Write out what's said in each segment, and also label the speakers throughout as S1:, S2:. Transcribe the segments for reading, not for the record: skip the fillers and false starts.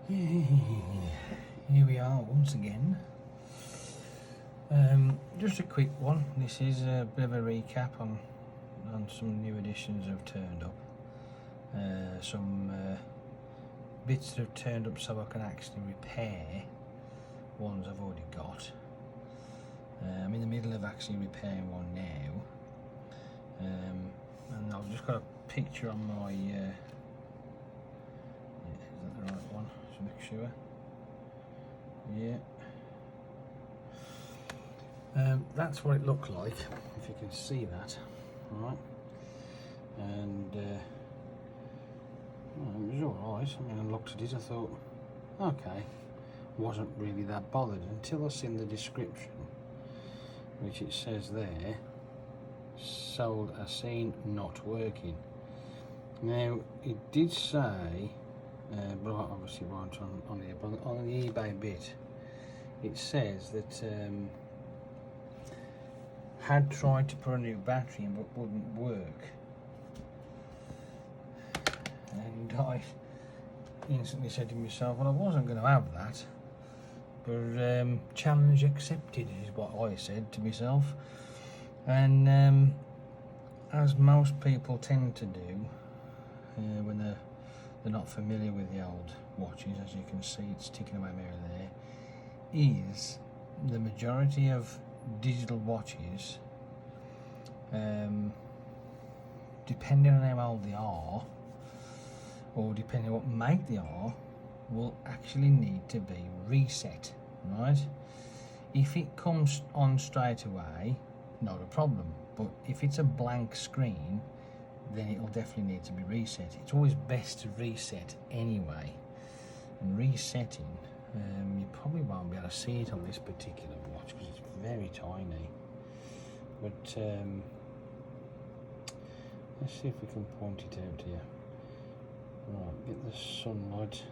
S1: Here we are once again. Just a quick one. This is a bit of a recap on some new additions that have turned up. Some bits that have turned up so I can actually repair ones I've already got. I'm in the middle of actually repairing one now. And I've just got a picture on my is that the right one? Just make sure. Yeah. That's what it looked like, if you can see that. Right. And well, it was alright. I mean, I looked at it, I thought, okay, wasn't really that bothered until I seen the description, which it says there, sold as seen, not working. Now, it did say, but I obviously won't on here, but on the eBay bit, it says that had tried to put a new battery in but wouldn't work. And I instantly said to myself, well, I wasn't going to have that, but challenge accepted is what I said to myself. And as most people tend to do when they're not familiar with the old watches, as you can see, it's ticking away mirror there, is the majority of digital watches, depending on how old they are, or depending on what make they are, will actually need to be reset, right? If it comes on straight away, not a problem, but if it's a blank screen, then it'll definitely need to be reset. It's always best to reset anyway, and resetting, you probably won't be able to see it on this particular watch because it's very tiny, but let's see if we can point it out here. Right, get the sunlight.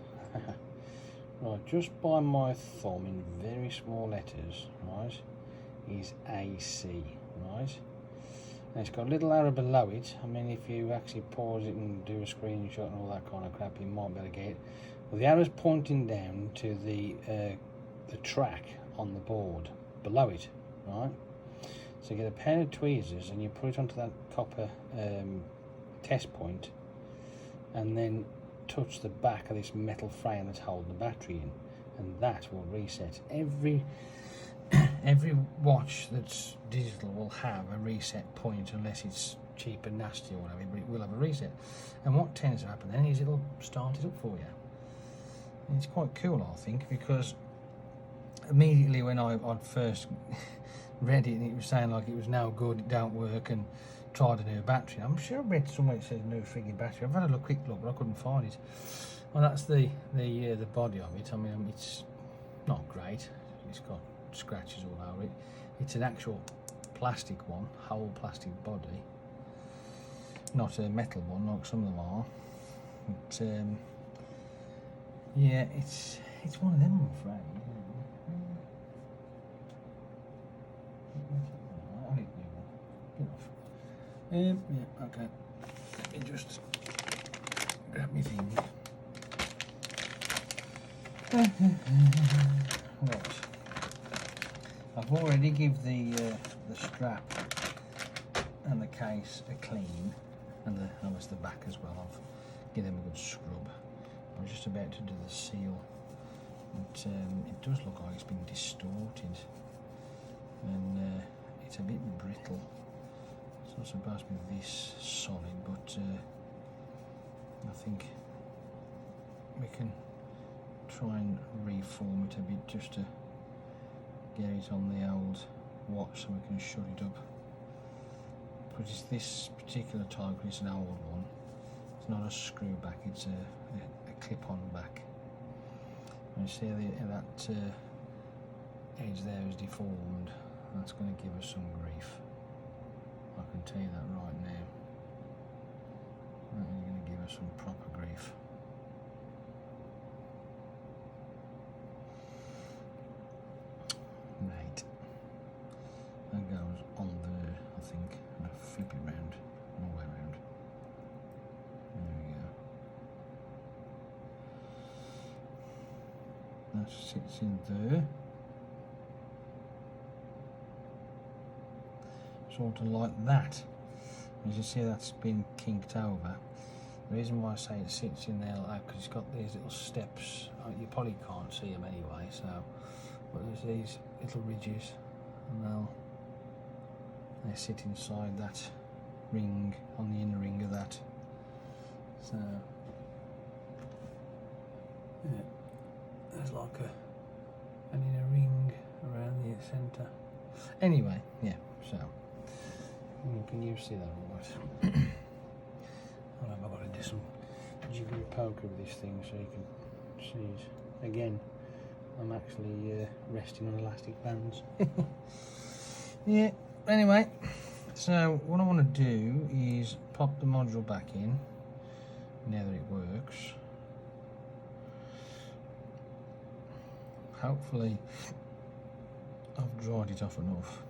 S1: Right, just by my thumb in very small letters, right, is AC, right? And it's got a little arrow below it. I mean, if you actually pause it and do a screenshot and all that kind of crap, you might be able to get it. Well, the arrow's pointing down to the track on the board below it, right? So you get a pair of tweezers and you put it onto that copper test point, and then touch the back of this metal frame that's holding the battery in, and that will reset. Every watch that's digital will have a reset point, unless it's cheap and nasty or whatever, but it will have a reset. And what tends to happen then is it'll start it up for you. And it's quite cool, I think, because immediately when I'd first read it and it was saying like it was no good, it don't work, and tried a new battery. I'm sure I read somewhere it says new frigging battery. I've had a quick look, but I couldn't find it. Well, that's the body of it. I mean, it's not great. It's got scratches all over it. It's an actual plastic one, whole plastic body, not a metal one like some of them are. But yeah, it's one of them, I'm afraid. I need a new one. Get off. Yeah, okay. Let me just grab my thing. Right. I've already give the strap and the case a clean, and obviously the back as well. I've given them a good scrub. I was just about to do the seal, but it does look like it's been distorted, and it's a bit brittle. It's not supposed to be this solid, but I think we can try and reform it a bit just to get it on the old watch so we can shut it up. But it's this particular type, it's an old one. It's not a screw back, it's a clip-on back. And you see that edge there is deformed. That's going to give us some grief. I can tell you that right now. That is going to give us some proper grief. Right. That goes on there, I think. And I flip it round, all the way around. There we go. that sits in there. Sort of like that. As you see, that's been kinked over. The reason why I say it sits in there like that, because it's got these little steps. You probably can't see them anyway, so but there's these little ridges, and they sit inside that ring, on the inner ring of that. So yeah, there's like an inner ring around the centre. Anyway, yeah. So can you see that all right? I've got to do some jiggery poker with this thing so you can see it. Again, I'm actually resting on elastic bands. Yeah, anyway, so what I want to do is pop the module back in, now that it works. Hopefully I've dried it off enough.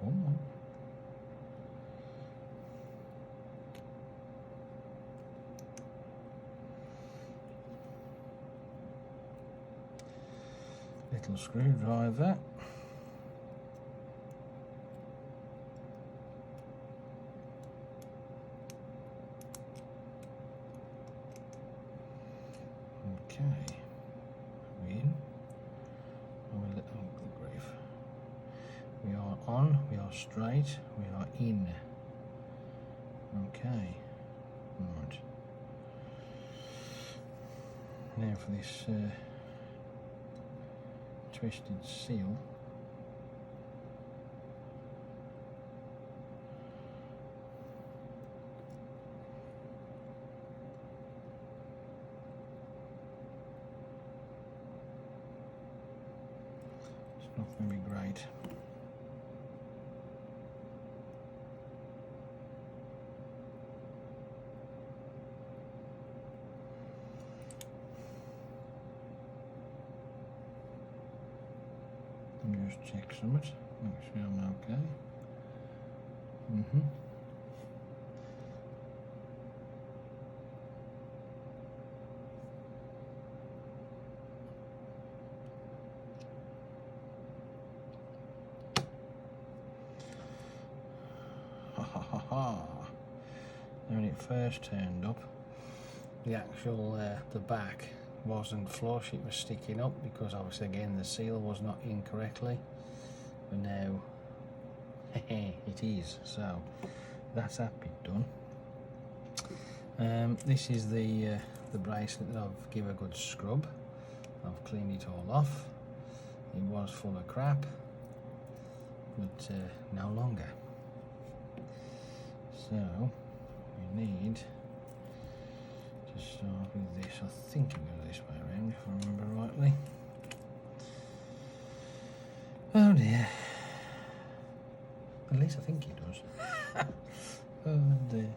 S1: Come on. Little screwdriver. Okay. We're in. Oh, the grief. We are on, we are straight, we are in. Okay. Right. Now for this twisted seal. It's not going to be great. Just check something, make sure I'm okay. Ha ha ha ha. When it first turned up, the actual the back wasn't flush, it was sticking up because obviously again the seal was not in correctly, but now it is, so that's that bit done. This is the bracelet that I've given a good scrub. I've cleaned it all off. It was full of crap, but no longer. So we need to start with this. I think it goes this way around if I remember rightly. Oh dear. At least I think it does. Oh dear.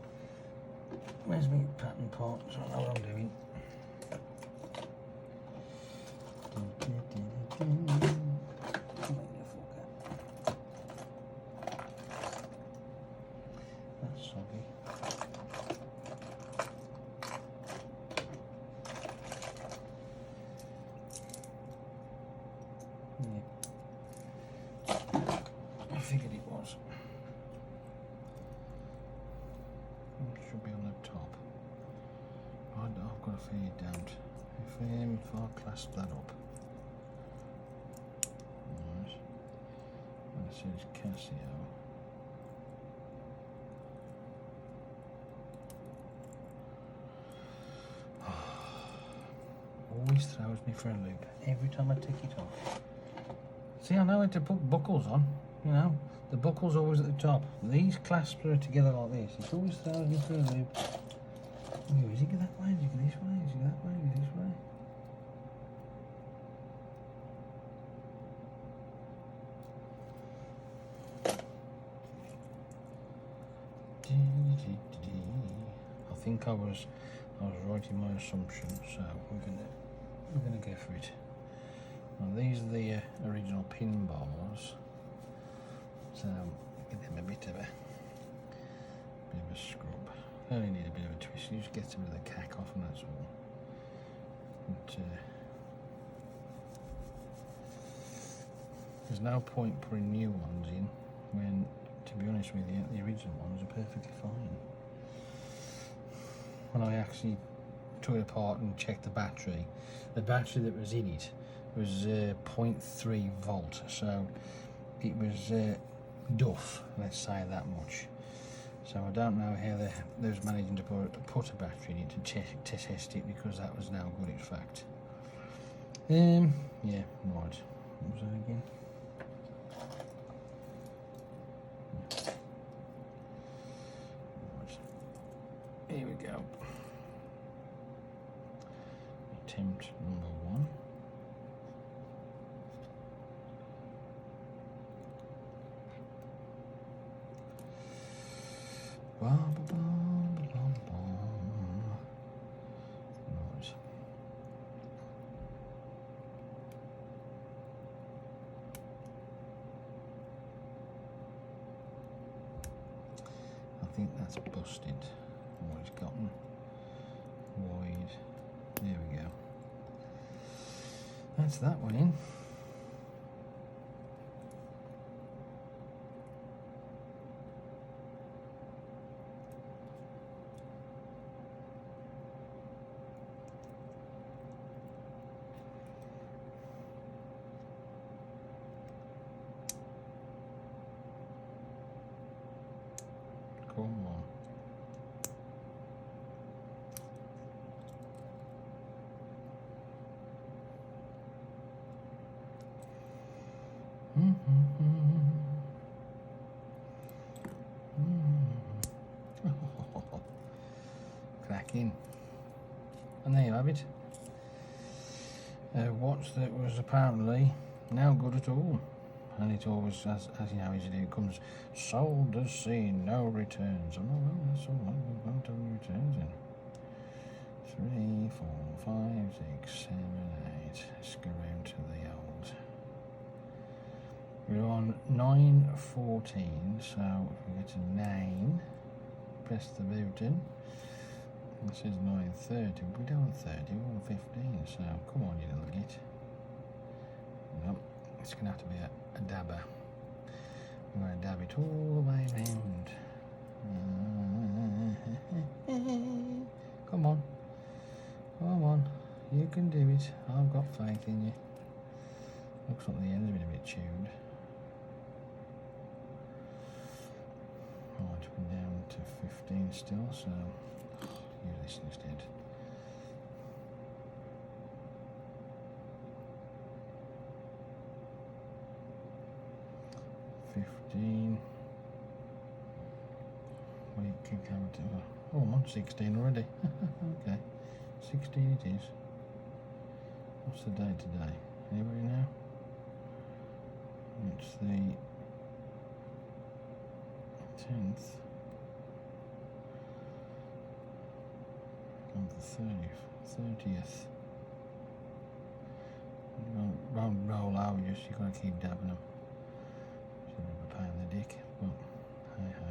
S1: Where's my pattern part? So I know what I'm doing. That's soggy. Yeah. I figured it was. It should be on the top. I've got a feeling it don't. If I clasp that up. Right. And it says Casio. Always throws me for a loop every time I take it off. See, I know how to put buckles on, you know. The buckle's always at the top. These clasps are together like this. It always throws me for a loop. Is it go that way? Is it go this way? Is it go that way? Is it this way? I think I was right in my assumption, so we're gonna go for it. Now these are the original pin bars, so give them a bit of a scrub. They only need a bit of a twist. You just get some of the cack off, and that's all. But, there's no point putting new ones in when, to be honest with you, the original ones are perfectly fine. When I actually took it apart and checked the battery that was in it was 0.3 volt, so it was duff, let's say that much. So I don't know how they was managing to put a battery in it to test it, because that was no good in fact. Yeah, right. What was that again? Right. Here we go. Attempt number 1. Right. I think that's busted. Oh, it's gotten wide. There we go. That's that one in. Come on. Cracking. And there you have it. A watch that was apparently no good at all. And it always, as you know, it comes sold as seen, no returns. Oh no, that's all right, we won't have any returns in. 3, 4, 5, 6, 7, 8. Let's go round to the old. We're on 9:14, so if we get to 9, press the button. It says 9:30, but we don't want 30, we want 15, so come on you little git. Nope, it's going to have to be a dabber. We're going to dab it all the way round. Come on. Come on, you can do it. I've got faith in you. Looks like the end's been a bit tuned. Right, we're down to 15 still, so you listen instead. Well, you can come to. Oh, I'm on 16 already. Okay, 16 it is. What's the date today? Anybody know? It's the 10th of the 30th. Won't roll over, just you got to keep dabbing them. It's a bit of a pain in the dick, but hey ho.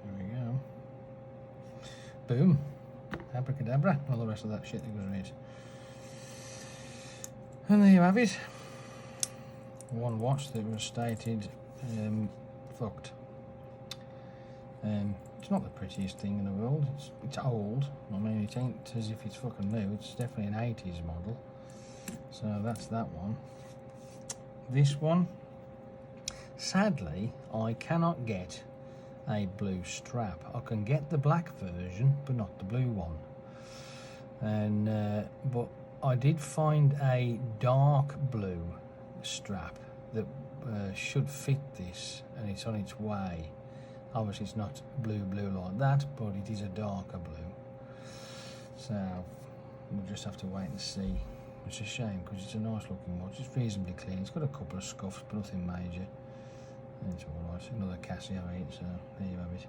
S1: There we go. Boom. Abracadabra. All the rest of that shit that goes right. And there you have it. One watch that was stated fucked. It's not the prettiest thing in the world. It's old. I mean, it ain't as if it's fucking new. It's definitely an 80s model. So that's that one. This one, sadly, I cannot get a blue strap. I can get the black version, but not the blue one. And but I did find a dark blue strap that should fit this, and it's on its way. Obviously it's not blue like that, but it is a darker blue, so we'll just have to wait and see. It's a shame because it's a nice looking watch. It's reasonably clean. It's got a couple of scuffs, but nothing major. And it's alright. Another Casio 8, so there you have it.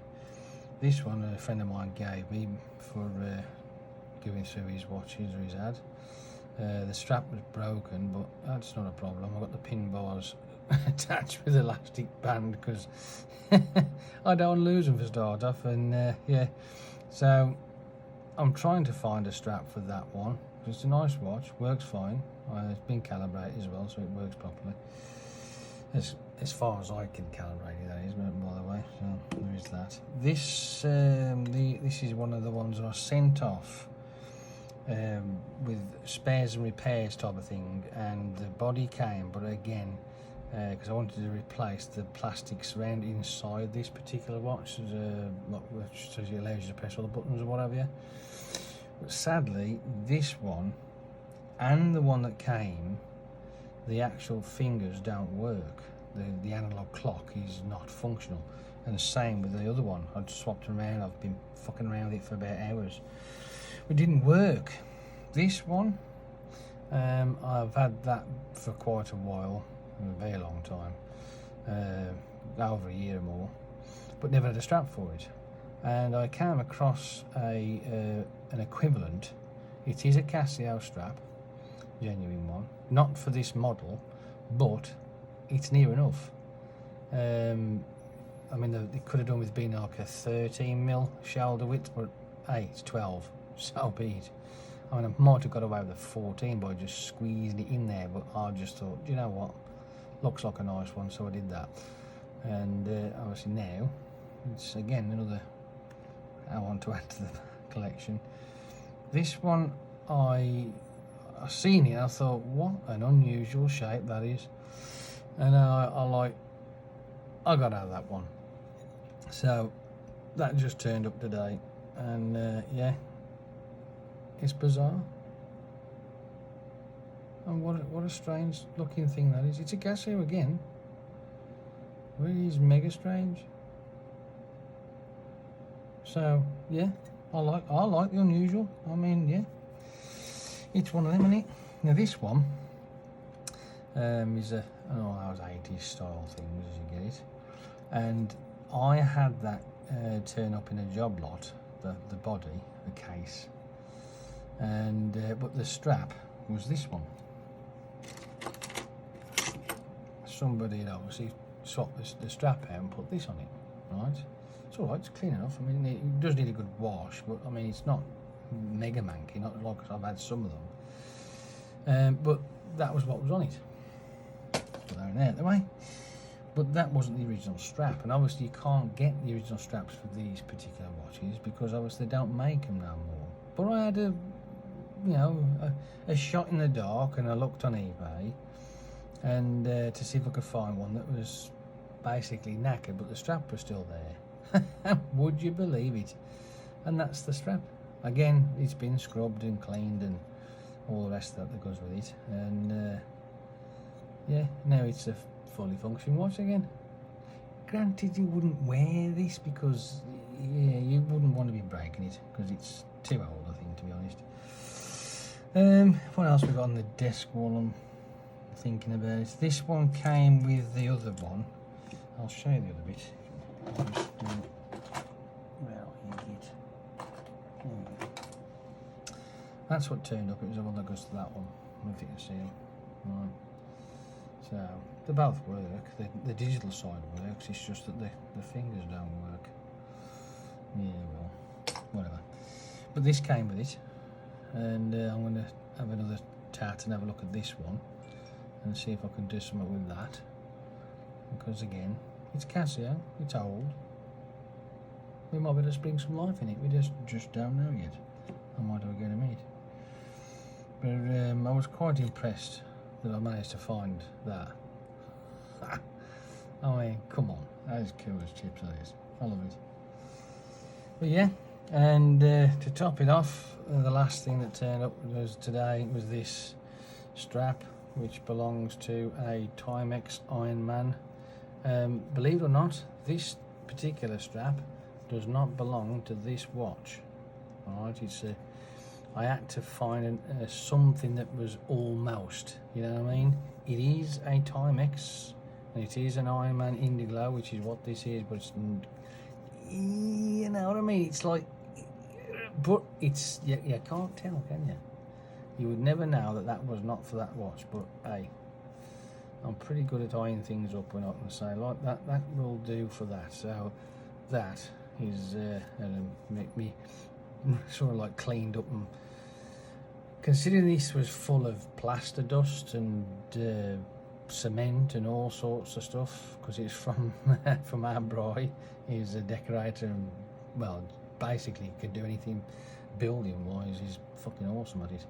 S1: This one a friend of mine gave me for going through his watches or his ad. The strap was broken, but that's not a problem. I've got the pin bars attached with elastic band because I don't lose them for start off, and yeah, so I'm trying to find a strap for that one. It's a nice watch, works fine. It's been calibrated as well, so it works properly. As far as I can calibrate it, that is, by the way. So there is that. This this is one of the ones that I sent off with spares and repairs type of thing, and the body came, but again, because I wanted to replace the plastic surround inside this particular watch, which allows you to press all the buttons or whatever. But sadly, this one and the one that came, the actual fingers don't work. The analog clock is not functional, and the same with the other one. I'd swapped them around. I've been fucking around with it for about hours. It didn't work. This one, I've had that for quite a while, a very long time, over a year or more, but never had a strap for it. And I came across an equivalent. It is a Casio strap, genuine one, not for this model, but it's near enough. I mean, they could have done with being like a 13mm shoulder width, but hey, it's 12, so be it. I mean, I might have got away with a 14 by just squeezing it in there, but I just thought, you know what, looks like a nice one, so I did that. And obviously now, it's again another I want to add to the collection. This one, I seen it, I thought, what an unusual shape that is. And I got out of that one. So that just turned up today, and yeah, it's bizarre. And what a strange looking thing that is. It's a Casio again. Really is mega strange. So yeah, I like the unusual. I mean, yeah, it's one of them, isn't it? Now this one is those 80s style things, as you get it. And I had that turn up in a job lot, the body, the case, and but the strap was this one. Somebody had obviously swapped the strap out and put this on it, right? It's alright, it's clean enough. I mean, it does need a good wash, but I mean, it's not mega manky, not like I've had some of them. But that was what was on it. Put that in there, the way. But that wasn't the original strap, and obviously you can't get the original straps for these particular watches because obviously they don't make them no more. But I had a shot in the dark, and I looked on eBay and to see if I could find one that was basically knackered, but the strap was still there. Would you believe it? And that's the strap. Again, it's been scrubbed and cleaned and all the rest that goes with it, and yeah, now it's a fully functioning watch again. Granted, you wouldn't wear this because yeah, you wouldn't want to be breaking it because it's too old, I think, to be honest. What else we got on the desk while I'm thinking about it? This one came with the other one. I'll show you the other bit. That's what turned up. It was the one that goes to that one. I don't think you see them. Right. So they both work. The digital side works. It's just that the fingers don't work. Yeah, well, whatever. But this came with it, and I'm going to have another tat and have a look at this one and see if I can do something with that. Because again, it's Casio. It's old. We might be able to spring some life in it. We just don't know yet. I might have a go in a minute. But I was quite impressed that I managed to find that. I mean, come on, that is cool as chips, that is. I love it. But yeah, and to top it off, the last thing that turned up today was this strap, which belongs to a Timex Ironman. Believe it or not, this particular strap does not belong to this watch. Alright, I had to find something that was almost, you know what I mean? It is a Timex, and it is an Ironman Indiglo, which is what this is, but it's, you know what I mean? It's like, but it's, you can't tell, can you? You would never know that that was not for that watch, but hey, I'm pretty good at eyeing things up when I can say, like, that will do for that. So that is make me sort of like cleaned up. And considering this was full of plaster dust and cement and all sorts of stuff, because it's from from our bro. He's a decorator and, well, basically can do anything building wise. He's fucking awesome at it.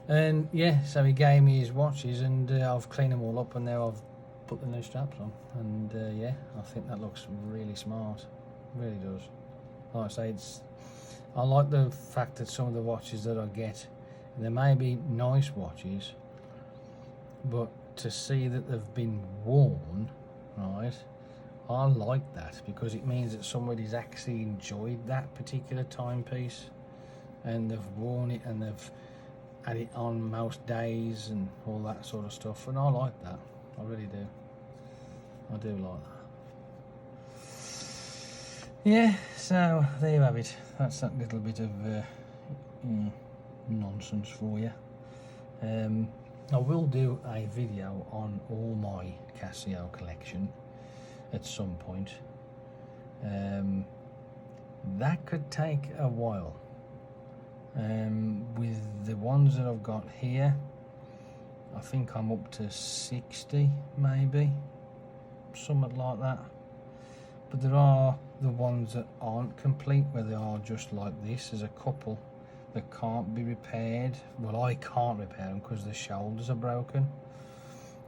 S1: And yeah, so he gave me his watches, and I've cleaned them all up, and now I've put the new straps on. And yeah, I think that looks really smart, really does. Like I say, I like the fact that some of the watches that I get, they may be nice watches, but to see that they've been worn, right, I like that, because it means that somebody's actually enjoyed that particular timepiece, and they've worn it, and they've had it on most days and all that sort of stuff, and I like that. I really do. I do like that. Yeah, so there you have it. That's that little bit of nonsense for you. I will do a video on all my Casio collection at some point. That could take a while. With the ones that I've got here, I think I'm up to 60 maybe, something like that. But there are the ones that aren't complete, where they are just like this. There's a couple that can't be repaired. Well, I can't repair them because the shoulders are broken,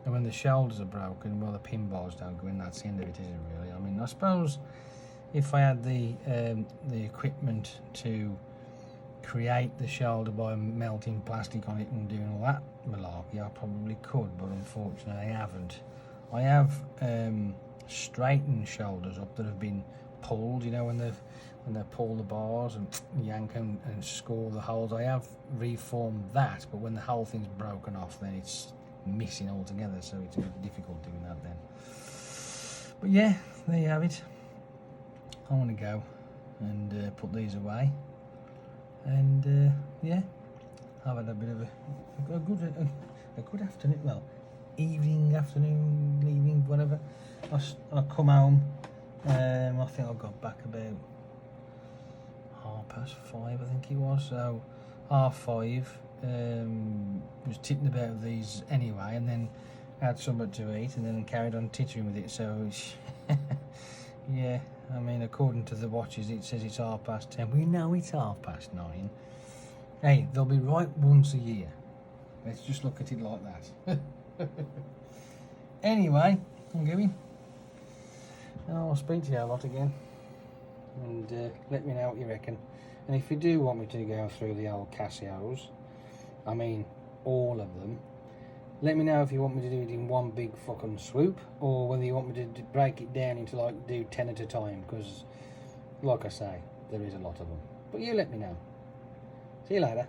S1: and when the shoulders are broken, well, the pin bars don't go in. That's the end of it, isn't it, really? I mean, I suppose if I had the equipment to create the shoulder by melting plastic on it and doing all that malarkey, I probably could, but unfortunately I haven't. I have straightened shoulders up that have been pulled, you know, when they pull the bars and yank and score the holes. I have reformed that, but when the whole thing's broken off, then it's missing altogether, so it's a bit difficult doing that then. But yeah, there you have it. I want to go and put these away. And yeah, I've had a bit of a good afternoon, well, evening, afternoon, evening, whatever. I come home, I think I got back about 5:30, I think it was, so 5:30, was titting about these anyway, and then had something to eat, and then carried on tittering with it, so yeah. I mean, according to the watches, it says it's 10:30. We know it's 9:30. Hey, they'll be right once a year. Let's just look at it like that. Anyway, I'm going. I'll speak to you a lot again. And let me know what you reckon. And if you do want me to go through the old Casios, I mean, all of them, let me know if you want me to do it in one big fucking swoop, or whether you want me to break it down into, like, do 10 at a time, because, like I say, there is a lot of them. But you let me know. See you later.